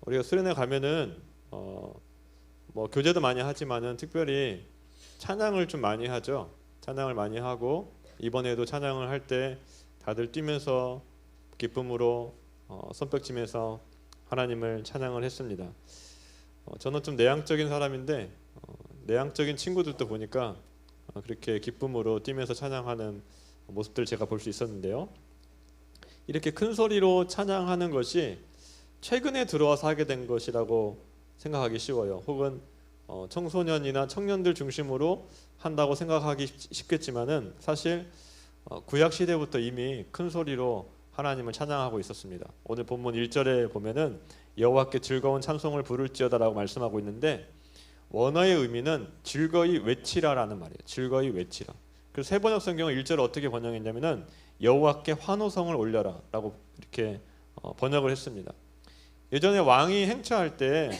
우리가 수련회 가면은 뭐 교제도 많이 하지만은 특별히 찬양을 좀 많이 하죠. 찬양을 많이 하고 이번에도 찬양을 할 때 다들 뛰면서 기쁨으로 손뼉치면서 하나님을 찬양을 했습니다. 저는 좀 내향적인 사람인데 내향적인 친구들도 보니까 그렇게 기쁨으로 뛰면서 찬양하는 모습들을 제가 볼 수 있었는데요. 이렇게 큰 소리로 찬양하는 것이 최근에 들어와서 하게 된 것이라고 생각하기 쉬워요. 혹은 청소년이나 청년들 중심으로 한다고 생각하기 쉽겠지만은 사실 구약 시대부터 이미 큰 소리로 하나님을 찬양하고 있었습니다. 오늘 본문 1절에 보면은 여호와께 즐거운 찬송을 부를지어다라고 말씀하고 있는데 원어의 의미는 즐거이 외치라라는 말이에요. 즐거이 외치라. 그래서 세번역 성경은 1절을 어떻게 번역했냐면은 여호와께 환호성을 올려라라고 이렇게 번역을 했습니다. 예전에 왕이 행차할 때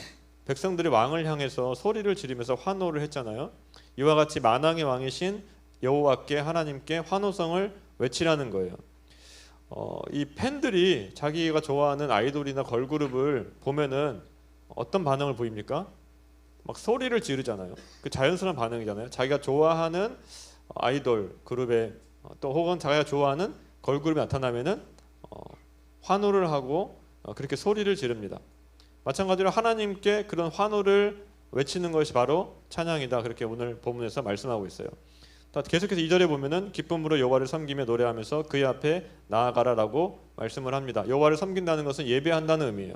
백성들이 왕을 향해서 소리를 지르면서 환호를 했잖아요. 이와 같이 만왕의 왕이신 여호와께 하나님께 환호성을 외치라는 거예요. 이 팬들이 자기가 좋아하는 아이돌이나 걸그룹을 보면은 어떤 반응을 보입니까? 막 소리를 지르잖아요. 그 자연스러운 반응이잖아요. 자기가 좋아하는 아이돌 그룹에 또 혹은 자기가 좋아하는 걸그룹이 나타나면은 환호를 하고 그렇게 소리를 지릅니다. 마찬가지로 하나님께 그런 환호를 외치는 것이 바로 찬양이다. 그렇게 오늘 본문에서 말씀하고 있어요. 계속해서 2절에 보면은 기쁨으로 여호와를 섬기며 노래하면서 그의 앞에 나아가라라고 말씀을 합니다. 여호와를 섬긴다는 것은 예배한다는 의미예요.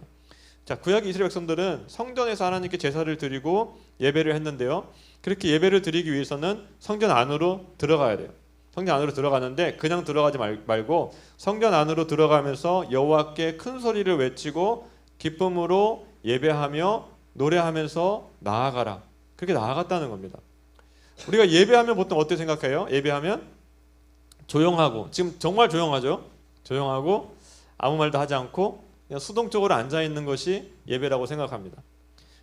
자, 구약 이스라엘 백성들은 성전에서 하나님께 제사를 드리고 예배를 했는데요. 그렇게 예배를 드리기 위해서는 성전 안으로 들어가야 돼요. 성전 안으로 들어가는데 그냥 들어가지 말고 성전 안으로 들어가면서 여호와께 큰 소리를 외치고 기쁨으로 예배하며 노래하면서 나아가라. 그렇게 나아갔다는 겁니다. 우리가 예배하면 보통 어떻게 생각해요? 예배하면 조용하고, 지금 정말 조용하죠? 조용하고 아무 말도 하지 않고 그냥 수동적으로 앉아 있는 것이 예배라고 생각합니다.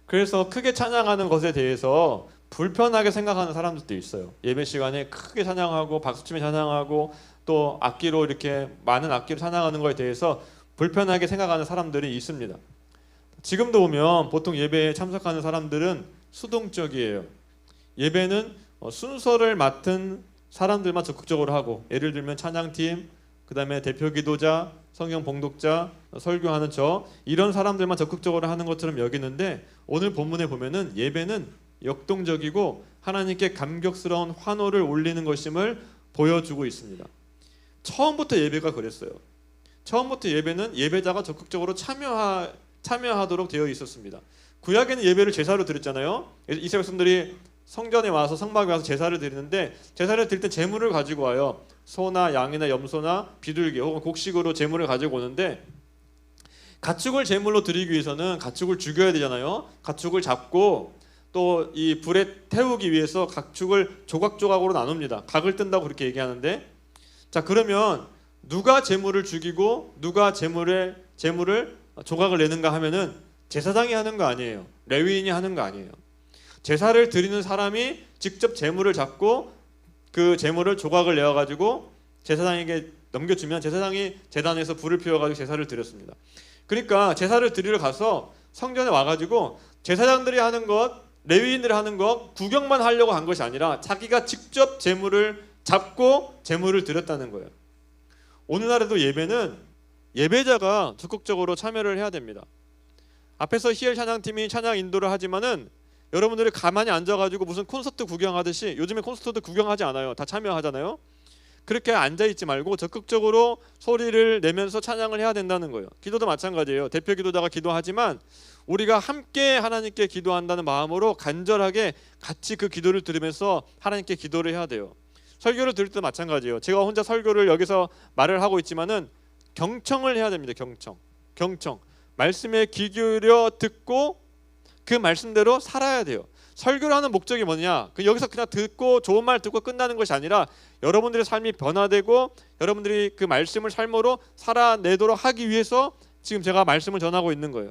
그래서 크게 찬양하는 것에 대해서 불편하게 생각하는 사람들도 있어요. 예배 시간에 크게 찬양하고 박수치며 찬양하고 또 악기로 이렇게 많은 악기로 찬양하는 것에 대해서 불편하게 생각하는 사람들이 있습니다. 지금도 보면 보통 예배에 참석하는 사람들은 수동적이에요. 예배는 순서를 맡은 사람들만 적극적으로 하고, 예를 들면 찬양팀, 그 다음에 대표 기도자, 성경 봉독자, 설교하는 이런 사람들만 적극적으로 하는 것처럼 여기는데 오늘 본문에 보면은 예배는 역동적이고 하나님께 감격스러운 환호를 올리는 것임을 보여주고 있습니다. 처음부터 예배가 그랬어요. 처음부터 예배는 예배자가 적극적으로 참여하도록 되어 있었습니다. 구약에는 예배를 제사로 드렸잖아요. 이스라엘 백성들이 성전에 와서 성막에 와서 제사를 드리는데 제사를 드릴 때 제물을 가지고 와요. 소나 양이나 염소나 비둘기 혹은 곡식으로 제물을 가지고 오는데 가축을 제물로 드리기 위해서는 가축을 죽여야 되잖아요. 가축을 잡고 또 이 불에 태우기 위해서 가축을 조각조각으로 나눕니다. 각을 뜬다고 그렇게 얘기하는데, 자, 그러면 누가 제물을 죽이고 누가 제물을 조각을 내는가 하면은 제사장이 하는 거 아니에요. 레위인이 하는 거 아니에요. 제사를 드리는 사람이 직접 제물을 잡고 그 제물을 조각을 내어 가지고 제사장에게 넘겨주면 제사장이 제단에서 불을 피워 가지고 제사를 드렸습니다. 그러니까 제사를 드리러 가서 성전에 와 가지고 제사장들이 하는 것, 레위인들이 하는 것 구경만 하려고 한 것이 아니라 자기가 직접 제물을 잡고 제물을 드렸다는 거예요. 오늘날에도 예배는 예배자가 적극적으로 참여를 해야 됩니다. 앞에서 희엘 찬양팀이 찬양 인도를 하지만은 여러분들이 가만히 앉아가지고 무슨 콘서트 구경하듯이, 요즘에 콘서트도 구경하지 않아요. 다 참여하잖아요. 그렇게 앉아있지 말고 적극적으로 소리를 내면서 찬양을 해야 된다는 거예요. 기도도 마찬가지예요. 대표 기도자가 기도하지만 우리가 함께 하나님께 기도한다는 마음으로 간절하게 같이 그 기도를 들으면서 하나님께 기도를 해야 돼요. 설교를 들을 때도 마찬가지예요. 제가 혼자 설교를 여기서 말을 하고 있지만은 경청을 해야 됩니다. 경청. 말씀에 귀 기울여 듣고 그 말씀대로 살아야 돼요. 설교를 하는 목적이 뭐냐? 여기서 그냥 듣고 좋은 말 듣고 끝나는 것이 아니라 여러분들의 삶이 변화되고 여러분들이 그 말씀을 삶으로 살아내도록 하기 위해서 지금 제가 말씀을 전하고 있는 거예요.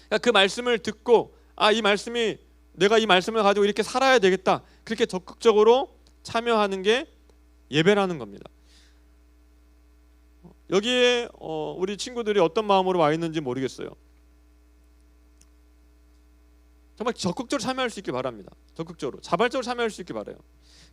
그러니까 그 말씀을 듣고 이 말씀이 내가 이 말씀을 가지고 이렇게 살아야 되겠다. 그렇게 적극적으로 참여하는 게 예배라는 겁니다. 여기에 우리 친구들이 어떤 마음으로 와 있는지 모르겠어요. 정말 적극적으로 참여할 수 있길 바랍니다. 적극적으로, 자발적으로 참여할 수 있길 바라요.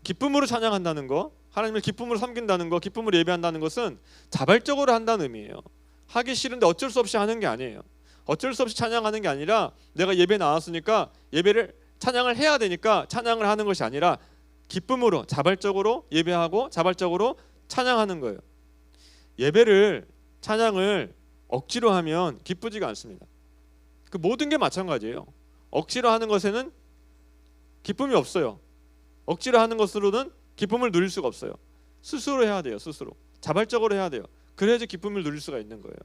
기쁨으로 찬양한다는 거, 하나님을 기쁨으로 섬긴다는 거, 기쁨으로 예배한다는 것은 자발적으로 한다는 의미예요. 하기 싫은데 어쩔 수 없이 하는 게 아니에요. 어쩔 수 없이 찬양하는 게 아니라 내가 예배 나왔으니까 예배를 찬양을 해야 되니까 찬양을 하는 것이 아니라 기쁨으로 자발적으로 예배하고 자발적으로 찬양하는 거예요. 예배를, 찬양을 억지로 하면 기쁘지가 않습니다. 그 모든 게 마찬가지예요. 억지로 하는 것에는 기쁨이 없어요. 억지로 하는 것으로는 기쁨을 누릴 수가 없어요. 스스로 해야 돼요. 스스로 자발적으로 해야 돼요. 그래야지 기쁨을 누릴 수가 있는 거예요.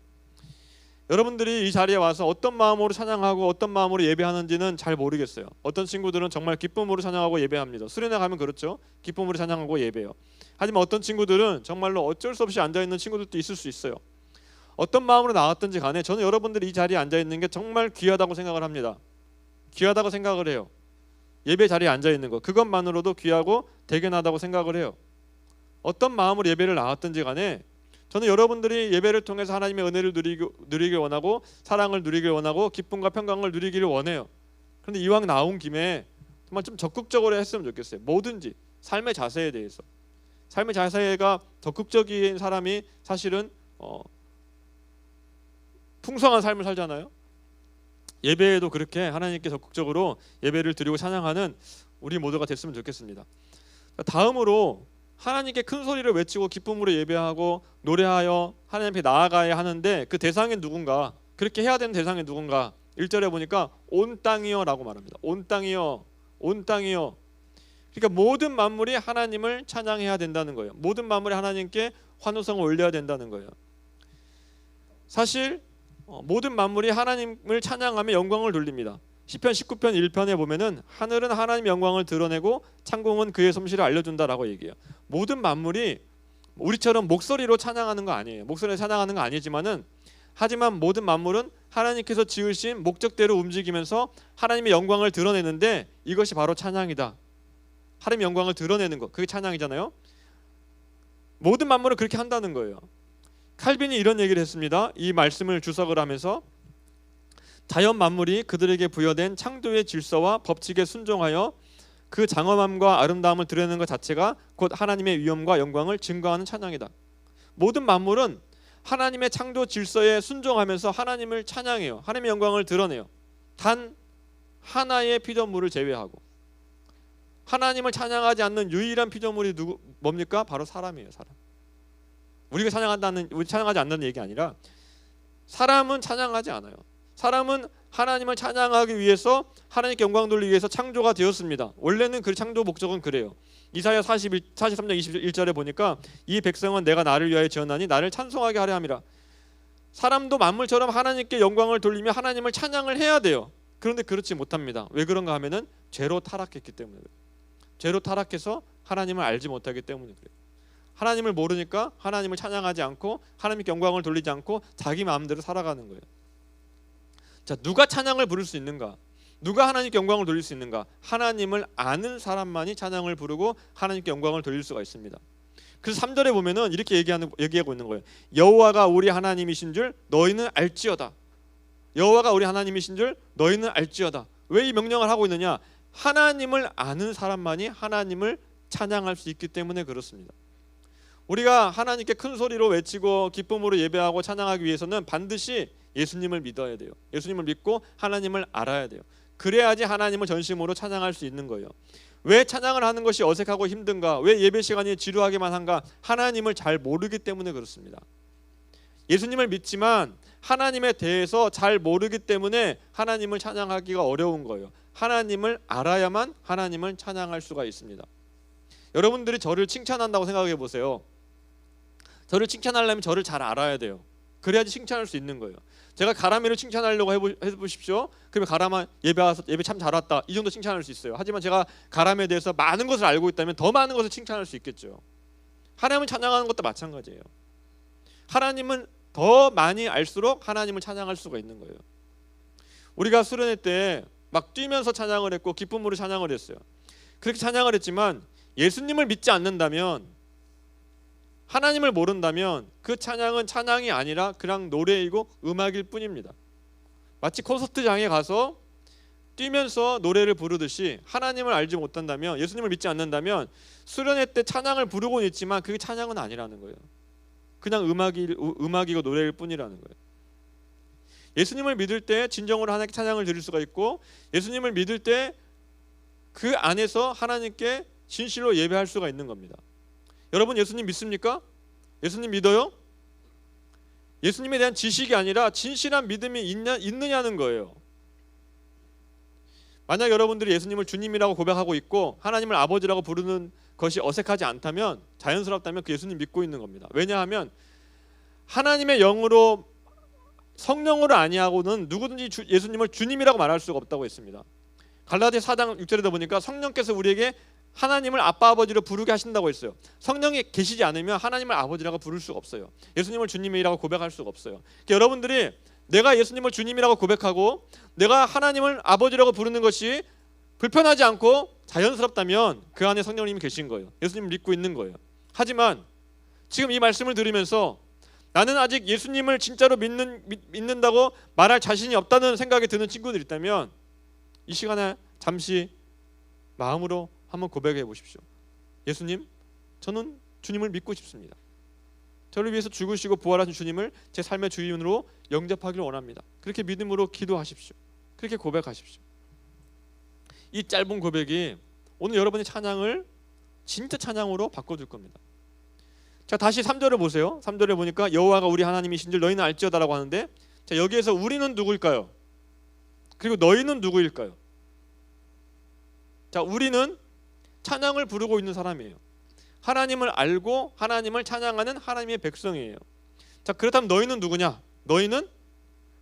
여러분들이 이 자리에 와서 어떤 마음으로 찬양하고 어떤 마음으로 예배하는지는 잘 모르겠어요. 어떤 친구들은 정말 기쁨으로 찬양하고 예배합니다. 수련회 가면 그렇죠. 기쁨으로 찬양하고 예배요. 하지만 어떤 친구들은 정말로 어쩔 수 없이 앉아있는 친구들도 있을 수 있어요. 어떤 마음으로 나왔든지 간에 저는 여러분들이 이 자리에 앉아있는 게 정말 귀하다고 생각을 합니다. 귀하다고 생각을 해요. 예배 자리에 앉아있는 거, 그것만으로도 귀하고 대견하다고 생각을 해요. 어떤 마음으로 예배를 나왔든지 간에 저는 여러분들이 예배를 통해서 하나님의 은혜를 누리길 원하고, 사랑을 누리길 원하고, 기쁨과 평강을 누리기를 원해요. 그런데 이왕 나온 김에 정말 좀 적극적으로 했으면 좋겠어요. 뭐든지 삶의 자세에 대해서, 삶의 자세가 적극적인 사람이 사실은 풍성한 삶을 살잖아요. 예배에도 그렇게 하나님께 적극적으로 예배를 드리고 찬양하는 우리 모두가 됐으면 좋겠습니다. 다음으로 하나님께 큰 소리를 외치고 기쁨으로 예배하고 노래하여 하나님 앞에 나아가야 하는데 그 대상이 누군가, 그렇게 해야 되는 대상이 누군가. 1절에 보니까 온 땅이여 라고 말합니다. 온 땅이여, 온 땅이여. 그러니까 모든 만물이 하나님을 찬양해야 된다는 거예요. 모든 만물이 하나님께 환호성을 올려야 된다는 거예요. 사실 모든 만물이 하나님을 찬양하며 영광을 돌립니다. 시편 19편 1편에 보면은 하늘은 하나님의 영광을 드러내고 창공은 그의 솜씨를 알려준다라고 얘기해요. 모든 만물이 우리처럼 목소리로 찬양하는 거 아니에요. 목소리로 찬양하는 거 아니지만은, 하지만 모든 만물은 하나님께서 지으신 목적대로 움직이면서 하나님의 영광을 드러내는데 이것이 바로 찬양이다. 하나님의 영광을 드러내는 거, 그게 찬양이잖아요. 모든 만물은 그렇게 한다는 거예요. 칼빈이 이런 얘기를 했습니다. 이 말씀을 주석을 하면서 자연 만물이 그들에게 부여된 창조의 질서와 법칙에 순종하여 그 장엄함과 아름다움을 드러내는 것 자체가 곧 하나님의 위엄과 영광을 증거하는 찬양이다. 모든 만물은 하나님의 창조 질서에 순종하면서 하나님을 찬양해요. 하나님의 영광을 드러내요. 단 하나의 피조물을 제외하고. 하나님을 찬양하지 않는 유일한 피조물이 뭡니까? 바로 사람이에요. 사람. 우리 찬양하지 않는다는 얘기 아니라 사람은 찬양하지 않아요. 사람은 하나님을 찬양하기 위해서, 하나님께 영광 돌리기 위해서 창조가 되었습니다. 원래는 그 창조 목적은 그래요. 이사야 43장 21절에 보니까 이 백성은 내가 나를 위하여 지었나니 나를 찬송하게 하려 함이라. 사람도 만물처럼 하나님께 영광을 돌리며 하나님을 찬양을 해야 돼요. 그런데 그렇지 못합니다. 왜 그런가 하면은 죄로 타락했기 때문에 그래요. 죄로 타락해서 하나님을 알지 못하기 때문에 그래요. 하나님을 모르니까 하나님을 찬양하지 않고 하나님께 영광을 돌리지 않고 자기 마음대로 살아가는 거예요. 자, 누가 찬양을 부를 수 있는가? 누가 하나님께 영광을 돌릴 수 있는가? 하나님을 아는 사람만이 찬양을 부르고 하나님께 영광을 돌릴 수가 있습니다. 그래서 3절에 보면은 이렇게 얘기하고 있는 거예요. 여호와가 우리 하나님이신 줄 너희는 알지어다. 여호와가 우리 하나님이신 줄 너희는 알지어다. 왜 이 명령을 하고 있느냐? 하나님을 아는 사람만이 하나님을 찬양할 수 있기 때문에 그렇습니다. 우리가 하나님께 큰 소리로 외치고 기쁨으로 예배하고 찬양하기 위해서는 반드시 예수님을 믿어야 돼요. 예수님을 믿고 하나님을 알아야 돼요. 그래야지 하나님을 전심으로 찬양할 수 있는 거예요. 왜 찬양을 하는 것이 어색하고 힘든가? 왜 예배 시간이 지루하기만 한가? 하나님을 잘 모르기 때문에 그렇습니다. 예수님을 믿지만 하나님에 대해서 잘 모르기 때문에 하나님을 찬양하기가 어려운 거예요. 하나님을 알아야만 하나님을 찬양할 수가 있습니다. 여러분들이 저를 칭찬한다고 생각해 보세요. 저를 칭찬하려면 저를 잘 알아야 돼요. 그래야지 칭찬할 수 있는 거예요. 제가 가람이를 칭찬하려고 해보십시오. 그러면 가람아 예배 참 잘 왔다, 이 정도 칭찬할 수 있어요. 하지만 제가 가람에 대해서 많은 것을 알고 있다면 더 많은 것을 칭찬할 수 있겠죠. 하나님을 찬양하는 것도 마찬가지예요. 하나님은 더 많이 알수록 하나님을 찬양할 수가 있는 거예요. 우리가 수련회 때 막 뛰면서 찬양을 했고 기쁨으로 찬양을 했어요. 그렇게 찬양을 했지만 예수님을 믿지 않는다면, 하나님을 모른다면 그 찬양은 찬양이 아니라 그냥 노래이고 음악일 뿐입니다. 마치 콘서트장에 가서 뛰면서 노래를 부르듯이 하나님을 알지 못한다면, 예수님을 믿지 않는다면 수련회 때 찬양을 부르고는 있지만 그게 찬양은 아니라는 거예요. 그냥 음악이고 노래일 뿐이라는 거예요. 예수님을 믿을 때 진정으로 하나님께 찬양을 드릴 수가 있고, 예수님을 믿을 때 그 안에서 하나님께 진실로 예배할 수가 있는 겁니다. 여러분 예수님 믿습니까? 예수님 믿어요? 예수님에 대한 지식이 아니라 진실한 믿음이 있느냐는 거예요. 만약 여러분들이 예수님을 주님이라고 고백하고 있고 하나님을 아버지라고 부르는 것이 어색하지 않다면, 자연스럽다면 그 예수님 믿고 있는 겁니다. 왜냐하면 하나님의 영으로, 성령으로 아니하고는 누구든지 예수님을 주님이라고 말할 수가 없다고 했습니다. 갈라디아 4장 6절에도 보니까 성령께서 우리에게 하나님을 아빠 아버지로 부르게 하신다고 했어요. 성령이 계시지 않으면 하나님을 아버지라고 부를 수가 없어요. 예수님을 주님이라고 고백할 수가 없어요. 그러니까 여러분들이 내가 예수님을 주님이라고 고백하고 내가 하나님을 아버지라고 부르는 것이 불편하지 않고 자연스럽다면 그 안에 성령님이 계신 거예요. 예수님을 믿고 있는 거예요. 하지만 지금 이 말씀을 들으면서 나는 아직 예수님을 진짜로 믿는다고 말할 자신이 없다는 생각이 드는 친구들 있다면 이 시간에 잠시 마음으로 한번 고백해 보십시오. 예수님, 저는 주님을 믿고 싶습니다. 저를 위해서 죽으시고 부활하신 주님을 제 삶의 주인으로 영접하기를 원합니다. 그렇게 믿음으로 기도하십시오. 그렇게 고백하십시오. 이 짧은 고백이 오늘 여러분의 찬양을 진짜 찬양으로 바꿔줄 겁니다. 자, 다시 3절을 보세요. 3절에 보니까 여호와가 우리 하나님이신 줄 너희는 알지어다라고 하는데, 자, 여기에서 우리는 누구일까요? 그리고 너희는 누구일까요? 자, 우리는 찬양을 부르고 있는 사람이에요. 하나님을 알고 하나님을 찬양하는 하나님의 백성이에요. 자, 그렇다면 너희는 누구냐? 너희는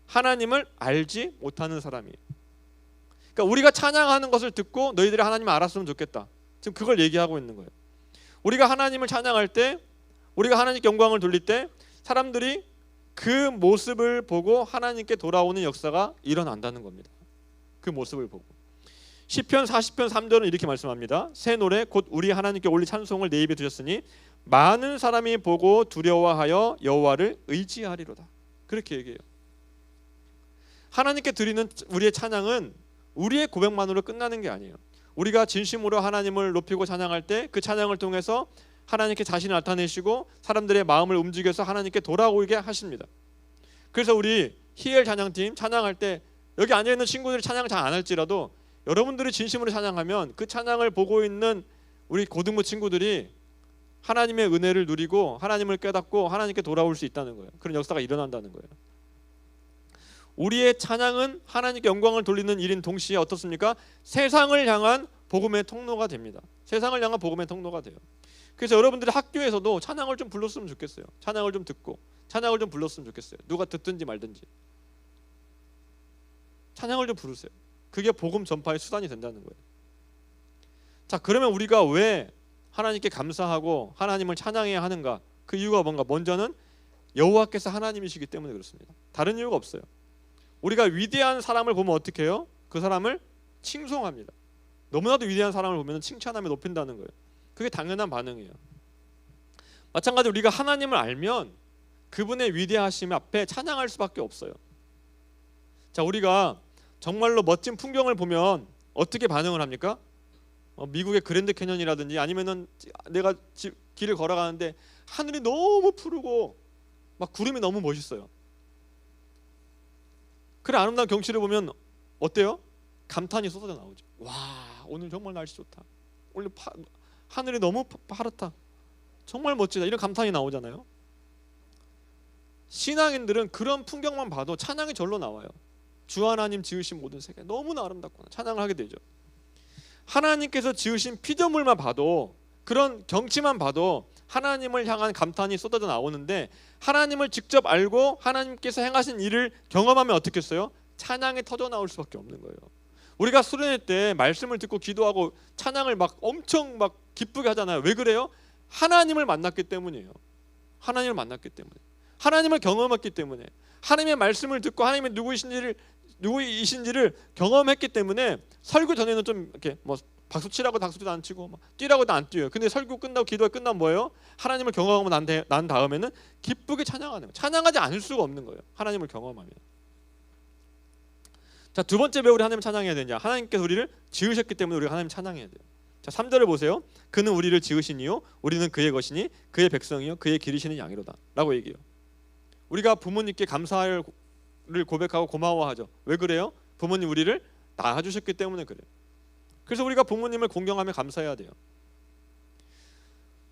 하나님을 알지 못하는 사람이에요. 그러니까 우리가 찬양하는 것을 듣고 너희들이 하나님을 알았으면 좋겠다. 지금 그걸 얘기하고 있는 거예요. 우리가 하나님을 찬양할 때, 우리가 하나님께 영광을 돌릴 때 사람들이 그 모습을 보고 하나님께 돌아오는 역사가 일어난다는 겁니다. 그 모습을 보고. 시편 40편 3절은 이렇게 말씀합니다. 새 노래 곧 우리 하나님께 올릴 찬송을 내 입에 두셨으니 많은 사람이 보고 두려워하여 여호와를 의지하리로다. 그렇게 얘기해요. 하나님께 드리는 우리의 찬양은 우리의 고백만으로 끝나는 게 아니에요. 우리가 진심으로 하나님을 높이고 찬양할 때 그 찬양을 통해서 하나님께 자신을 나타내시고 사람들의 마음을 움직여서 하나님께 돌아오게 하십니다. 그래서 우리 희엘 찬양팀 찬양할 때 여기 앉아있는 친구들이 찬양을 잘 안 할지라도 여러분들이 진심으로 찬양하면 그 찬양을 보고 있는 우리 고등부 친구들이 하나님의 은혜를 누리고 하나님을 깨닫고 하나님께 돌아올 수 있다는 거예요. 그런 역사가 일어난다는 거예요. 우리의 찬양은 하나님께 영광을 돌리는 일인 동시에 어떻습니까? 세상을 향한 복음의 통로가 됩니다. 세상을 향한 복음의 통로가 돼요. 그래서 여러분들이 학교에서도 찬양을 좀 불렀으면 좋겠어요. 찬양을 좀 듣고 찬양을 좀 불렀으면 좋겠어요. 누가 듣든지 말든지 찬양을 좀 부르세요. 그게 복음 전파의 수단이 된다는 거예요. 자, 그러면 우리가 왜 하나님께 감사하고 하나님을 찬양해야 하는가? 그 이유가 뭔가? 먼저는 여호와께서 하나님이시기 때문에 그렇습니다. 다른 이유가 없어요. 우리가 위대한 사람을 보면 어떻게 해요? 그 사람을 칭송합니다. 너무나도 위대한 사람을 보면 칭찬하며 높인다는 거예요. 그게 당연한 반응이에요. 마찬가지로 우리가 하나님을 알면 그분의 위대하심 앞에 찬양할 수밖에 없어요. 자, 우리가 정말로 멋진 풍경을 보면 어떻게 반응을 합니까? 미국의 그랜드 캐년이라든지 아니면은 내가 길을 걸어가는데 하늘이 너무 푸르고 막 구름이 너무 멋있어요. 그래, 아름다운 경치를 보면 어때요? 감탄이 쏟아져 나오죠. 와, 오늘 정말 날씨 좋다. 오늘 하늘이 너무 파랗다. 정말 멋지다. 이런 감탄이 나오잖아요. 신앙인들은 그런 풍경만 봐도 찬양이 절로 나와요. 주 하나님 지으신 모든 세계 너무나 아름답구나. 찬양을 하게 되죠. 하나님께서 지으신 피조물만 봐도, 그런 경치만 봐도 하나님을 향한 감탄이 쏟아져 나오는데, 하나님을 직접 알고 하나님께서 행하신 일을 경험하면 어떻겠어요? 찬양이 터져 나올 수밖에 없는 거예요. 우리가 수련회 때 말씀을 듣고 기도하고 찬양을 막 엄청 막 기쁘게 하잖아요. 왜 그래요? 하나님을 만났기 때문이에요. 하나님을 만났기 때문에, 하나님을 경험했기 때문에, 하나님의 말씀을 듣고 하나님의 누구이신지를 경험했기 때문에. 설교 전에는 좀 이렇게 뭐 박수 치라고 박수도 안 치고 막 뛰라고도 안 뛰어요. 근데 설교 끝나고 기도가 끝나면 뭐예요? 하나님을 경험하고 난 다음에는 기쁘게 찬양하는 거예요. 찬양하지 않을 수가 없는 거예요. 하나님을 경험하면. 자, 두 번째 왜 우리 하나님 찬양해야 되냐? 하나님께서 우리를 지으셨기 때문에 우리가 하나님 찬양해야 돼요. 자, 3절을 보세요. 그는 우리를 지으시니요 우리는 그의 것이니 그의 백성이요 그의 기르시는 양이로다 라고 얘기해요. 우리가 부모님께 감사를 고백하고 고마워하죠. 왜 그래요? 부모님 우리를 낳아주셨기 때문에 그래요. 그래서 우리가 부모님을 공경하며 감사해야 돼요.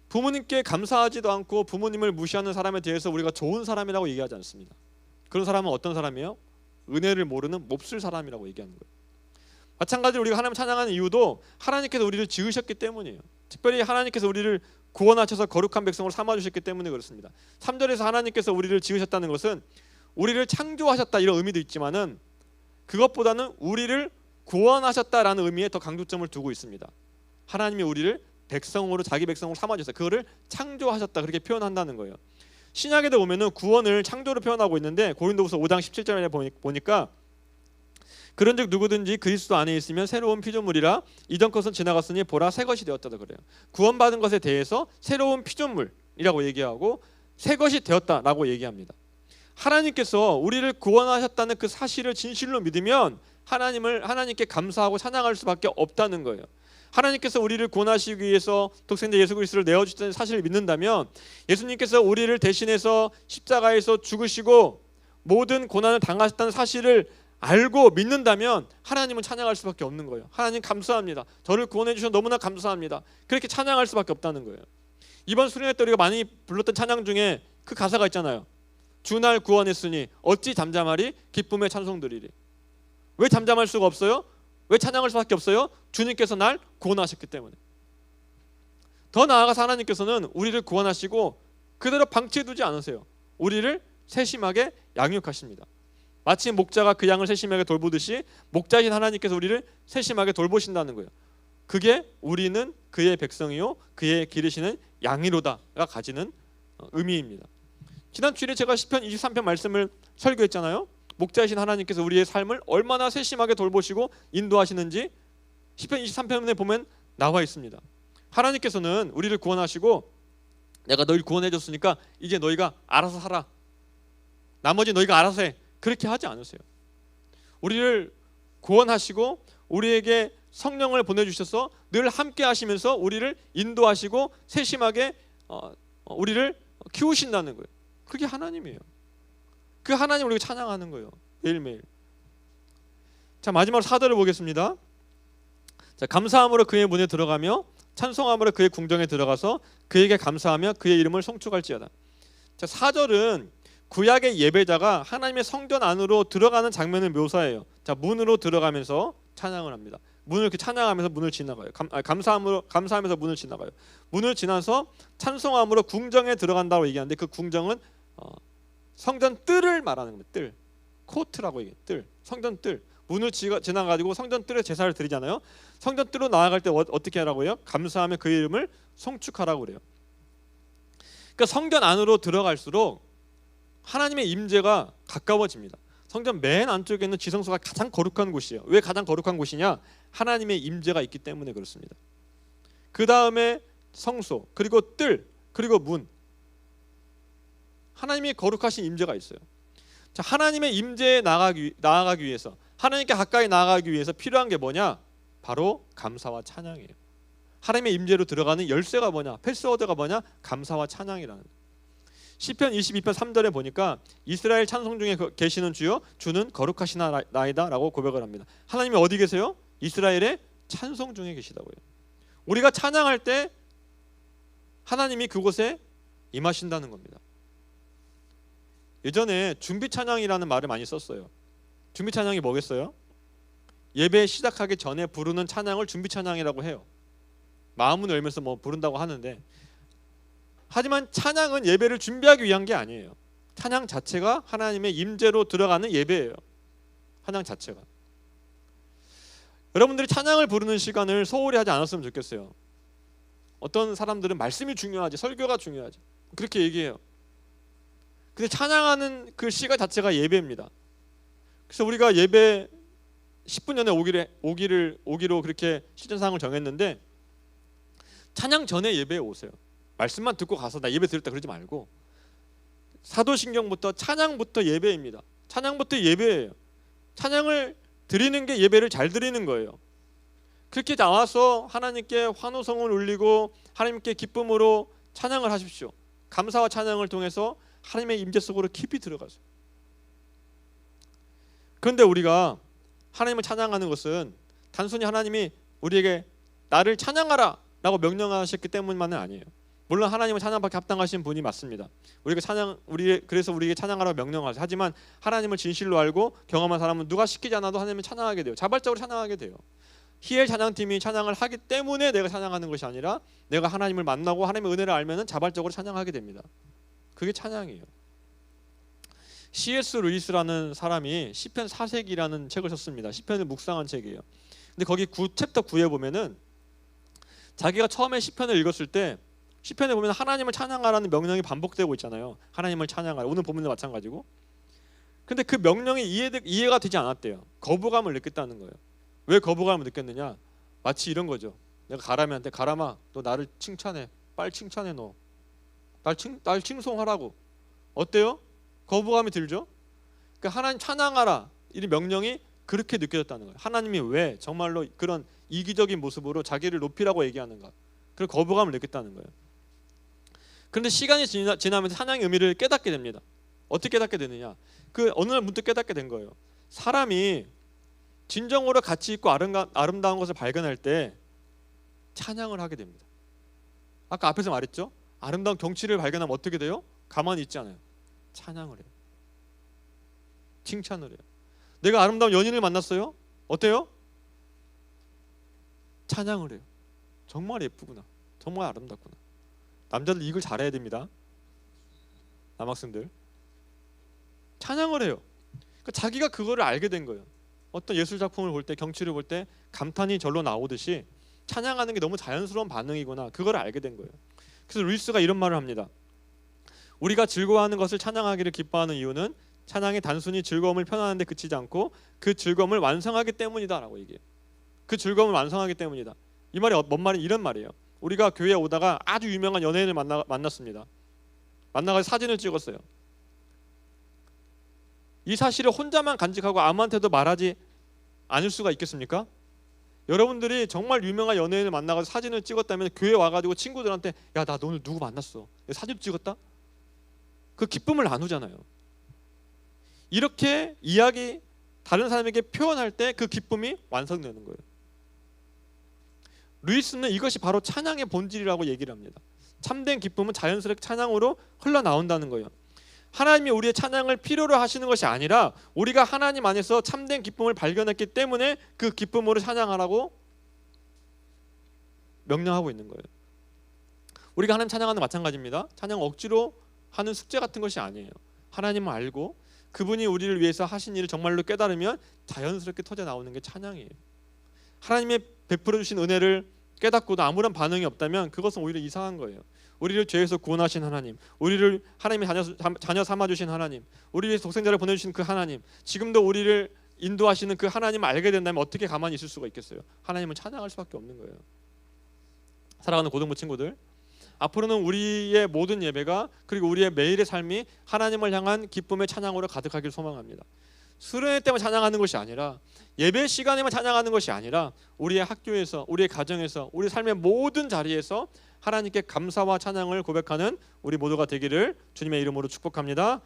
부모님께 감사하지도 않고 부모님을 무시하는 사람에 대해서 우리가 좋은 사람이라고 얘기하지 않습니다. 그런 사람은 어떤 사람이에요? 은혜를 모르는 몹쓸 사람이라고 얘기하는 거예요. 마찬가지로 우리가 하나님 찬양하는 이유도 하나님께서 우리를 지으셨기 때문이에요. 특별히 하나님께서 우리를 구원하셔서 거룩한 백성으로 삼아주셨기 때문에 그렇습니다. 3절에서 하나님께서 우리를 지으셨다는 것은 우리를 창조하셨다 이런 의미도 있지만은 그것보다는 우리를 구원하셨다라는 의미에 더 강조점을 두고 있습니다. 하나님이 우리를 백성으로 자기 백성으로 삼아주셨다. 그거를 창조하셨다 그렇게 표현한다는 거예요. 신약에도 보면은 구원을 창조로 표현하고 있는데 고린도후서 5장 17절에 보니까 그런즉 누구든지 그리스도 안에 있으면 새로운 피조물이라 이전 것은 지나갔으니 보라 새 것이 되었다도 그래요. 구원받은 것에 대해서 새로운 피조물이라고 얘기하고 새 것이 되었다라고 얘기합니다. 하나님께서 우리를 구원하셨다는 그 사실을 진실로 믿으면 하나님께 감사하고 찬양할 수밖에 없다는 거예요. 하나님께서 우리를 구원하시기 위해서 독생자 예수 그리스도를 내어주셨다는 사실을 믿는다면 예수님께서 우리를 대신해서 십자가에서 죽으시고 모든 고난을 당하셨다는 사실을 알고 믿는다면 하나님은 찬양할 수밖에 없는 거예요. 하나님 감사합니다. 저를 구원해 주셔서 너무나 감사합니다. 그렇게 찬양할 수밖에 없다는 거예요. 이번 수련회 때 우리가 많이 불렀던 찬양 중에 그 가사가 있잖아요. 주 날 구원했으니 어찌 잠잠하리 기쁨의 찬송 드리리. 왜 잠잠할 수가 없어요? 왜 찬양할 수밖에 없어요? 주님께서 날 구원하셨기 때문에. 더 나아가서 하나님께서는 우리를 구원하시고 그대로 방치해두지 않으세요. 우리를 세심하게 양육하십니다. 마치 목자가 그 양을 세심하게 돌보듯이 목자이신 하나님께서 우리를 세심하게 돌보신다는 거예요. 그게 우리는 그의 백성이요 그의 기르시는 양이로다가 가지는 의미입니다. 지난 주일에 제가 시편 23편 말씀을 설교했잖아요. 목자이신 하나님께서 우리의 삶을 얼마나 세심하게 돌보시고 인도하시는지 시편 23편에 보면 나와 있습니다. 하나님께서는 우리를 구원하시고 내가 너희를 구원해줬으니까 이제 너희가 알아서 살아. 나머지 너희가 알아서 해. 그렇게 하지 않으세요. 우리를 구원하시고 우리에게 성령을 보내주셔서 늘 함께 하시면서 우리를 인도하시고 세심하게 우리를 키우신다는 거예요. 그게 하나님이에요. 그 하나님 우리가 찬양하는 거예요. 매일매일. 자, 마지막으로 4절을 보겠습니다. 자, 감사함으로 그의 문에 들어가며 찬송함으로 그의 궁정에 들어가서 그에게 감사하며 그의 이름을 송축할지어다. 자, 4절은 구약의 예배자가 하나님의 성전 안으로 들어가는 장면을 묘사해요. 자, 문으로 들어가면서 찬양을 합니다. 문을 이렇게 찬양하면서 문을 지나가요. 감사하면서 문을 지나가요. 문을 지나서 찬송함으로 궁정에 들어간다고 얘기하는데 그 궁정은 성전 뜰을 말하는 겁니다. 뜰, 코트라고 얘기해요. 뜰, 성전 뜰. 문을 지나가지고 성전 뜰에 제사를 드리잖아요. 성전 뜰로 나아갈 때 어떻게 하라고 해요? 감사하며 그의 이름을 송축하라고 그래요. 그러니까 성전 안으로 들어갈수록 하나님의 임재가 가까워집니다. 성전 맨 안쪽에 있는 지성소가 가장 거룩한 곳이에요. 왜 가장 거룩한 곳이냐? 하나님의 임재가 있기 때문에 그렇습니다. 그 다음에 성소, 그리고 뜰, 그리고 문. 하나님의 거룩하신 임재가 있어요. 자, 하나님의 임재에 나아가기 위해서, 하나님께 가까이 나아가기 위해서 필요한 게 뭐냐? 바로 감사와 찬양이에요. 하나님의 임재로 들어가는 열쇠가 뭐냐? 패스워드가 뭐냐? 감사와 찬양이라는. 시편 22편 3절에 보니까 이스라엘 찬송 중에 계시는 주여 주는 거룩하시나이다 라고 고백을 합니다. 하나님이 어디 계세요? 이스라엘의 찬송 중에 계시다고요. 우리가 찬양할 때 하나님이 그곳에 임하신다는 겁니다. 예전에 준비 찬양이라는 말을 많이 썼어요. 준비 찬양이 뭐겠어요? 예배 시작하기 전에 부르는 찬양을 준비 찬양이라고 해요. 마음을 열면서 뭐 부른다고 하는데, 하지만 찬양은 예배를 준비하기 위한 게 아니에요. 찬양 자체가 하나님의 임재로 들어가는 예배예요. 찬양 자체가. 여러분들이 찬양을 부르는 시간을 소홀히 하지 않았으면 좋겠어요. 어떤 사람들은 말씀이 중요하지, 설교가 중요하지, 그렇게 얘기해요. 근데 찬양하는 그 시간 자체가 예배입니다. 그래서 우리가 예배 10분 전에 오기로 그렇게 시즌상을 정했는데, 찬양 전에 예배에 오세요. 말씀만 듣고 가서 나 예배 드렸다 그러지 말고, 사도신경부터 찬양부터 예배입니다. 찬양부터 예배예요. 찬양을 드리는 게 예배를 잘 드리는 거예요. 그렇게 나와서 하나님께 환호성을 울리고 하나님께 기쁨으로 찬양을 하십시오. 감사와 찬양을 통해서 하나님의 임재 속으로 깊이 들어가세요. 그런데 우리가 하나님을 찬양하는 것은 단순히 하나님이 우리에게 나를 찬양하라 라고 명령하셨기 때문만은 아니에요. 물론 하나님은 찬양받기 합당하신 분이 맞습니다. 그래서 우리에게 찬양하라고 명령하세요. 하지만 하나님을 진실로 알고 경험한 사람은 누가 시키지 않아도 하나님을 찬양하게 돼요. 자발적으로 찬양하게 돼요. 히엘 찬양팀이 찬양을 하기 때문에 내가 찬양하는 것이 아니라 내가 하나님을 만나고 하나님의 은혜를 알면은 자발적으로 찬양하게 됩니다. 그게 찬양이에요. C.S. 루이스라는 사람이 시편 4세기라는 책을 썼습니다. 시편을 묵상한 책이에요. 근데 거기 챕터 9에 보면은 자기가 처음에 시편을 읽었을 때 시편에 보면 하나님을 찬양하라는 명령이 반복되고 있잖아요. 하나님을 찬양하라. 오늘 본문도 마찬가지고. 근데 그 명령이 이해가 되지 않았대요. 거부감을 느꼈다는 거예요. 왜 거부감을 느꼈느냐? 마치 이런 거죠. 내가 가람이한테 가람아, 너 나를 칭찬해. 빨리 칭찬해 너. 날 칭송하라고. 어때요? 거부감이 들죠? 그러니까 하나님 찬양하라 이 명령이 그렇게 느껴졌다는 거예요. 하나님이 왜 정말로 그런 이기적인 모습으로 자기를 높이라고 얘기하는가? 그런 거부감을 느꼈다는 거예요. 그런데 시간이 지나면서 찬양의 의미를 깨닫게 됩니다. 어떻게 깨닫게 되느냐? 그 어느 날 문득 깨닫게 된 거예요. 사람이 진정으로 가치 있고 아름다운 것을 발견할 때 찬양을 하게 됩니다. 아까 앞에서 말했죠? 아름다운 경치를 발견하면 어떻게 돼요? 가만히 있지 않아요. 찬양을 해요. 칭찬을 해요. 내가 아름다운 연인을 만났어요? 어때요? 찬양을 해요. 정말 예쁘구나. 정말 아름답구나. 남자들 이걸 잘해야 됩니다. 남학생들 찬양을 해요. 그러니까 자기가 그거를 알게 된 거예요. 어떤 예술 작품을 볼 때, 경치를 볼 때 감탄이 절로 나오듯이 찬양하는 게 너무 자연스러운 반응이구나. 그걸 알게 된 거예요. 그래서 루이스가 이런 말을 합니다. 우리가 즐거워하는 것을 찬양하기를 기뻐하는 이유는 찬양이 단순히 즐거움을 표현하는 데 그치지 않고 그 즐거움을 완성하기 때문이다 라고 얘기해요. 그 즐거움을 완성하기 때문이다. 이 말이 뭔 말이 이런 말이에요. 우리가 교회에 오다가 아주 유명한 연예인을 만났습니다. 만나서 사진을 찍었어요. 이 사실을 혼자만 간직하고 아무한테도 말하지 않을 수가 있겠습니까? 여러분들이 정말 유명한 연예인을 만나서 사진을 찍었다면 교회 와가지고 친구들한테 야, 나 오늘 누구 만났어. 사진 찍었다? 그 기쁨을 나누잖아요. 이렇게 다른 사람에게 표현할 때 그 기쁨이 완성되는 거예요. 루이스는 이것이 바로 찬양의 본질이라고 얘기를 합니다. 참된 기쁨은 자연스럽게 찬양으로 흘러나온다는 거예요. 하나님이 우리의 찬양을 필요로 하시는 것이 아니라 우리가 하나님 안에서 참된 기쁨을 발견했기 때문에 그 기쁨으로 찬양하라고 명령하고 있는 거예요. 우리가 하나님 찬양하는 마찬가지입니다. 찬양 억지로 하는 숙제 같은 것이 아니에요. 하나님을 알고 그분이 우리를 위해서 하신 일을 정말로 깨달으면 자연스럽게 터져 나오는 게 찬양이에요. 하나님의 베풀어 주신 은혜를 깨닫고도 아무런 반응이 없다면 그것은 오히려 이상한 거예요. 우리를 죄에서 구원하신 하나님, 우리를 하나님의 자녀 삼아주신 하나님, 우리 위해서 독생자를 보내주신 그 하나님, 지금도 우리를 인도하시는 그 하나님을 알게 된다면 어떻게 가만히 있을 수가 있겠어요? 하나님은 찬양할 수밖에 없는 거예요. 사랑하는 고등부 친구들, 앞으로는 우리의 모든 예배가 그리고 우리의 매일의 삶이 하나님을 향한 기쁨의 찬양으로 가득하길 소망합니다. 수련회 때만 찬양하는 것이 아니라 예배 시간에만 찬양하는 것이 아니라 우리의 학교에서, 우리의 가정에서, 우리 삶의 모든 자리에서 하나님께 감사와 찬양을 고백하는 우리 모두가 되기를 주님의 이름으로 축복합니다.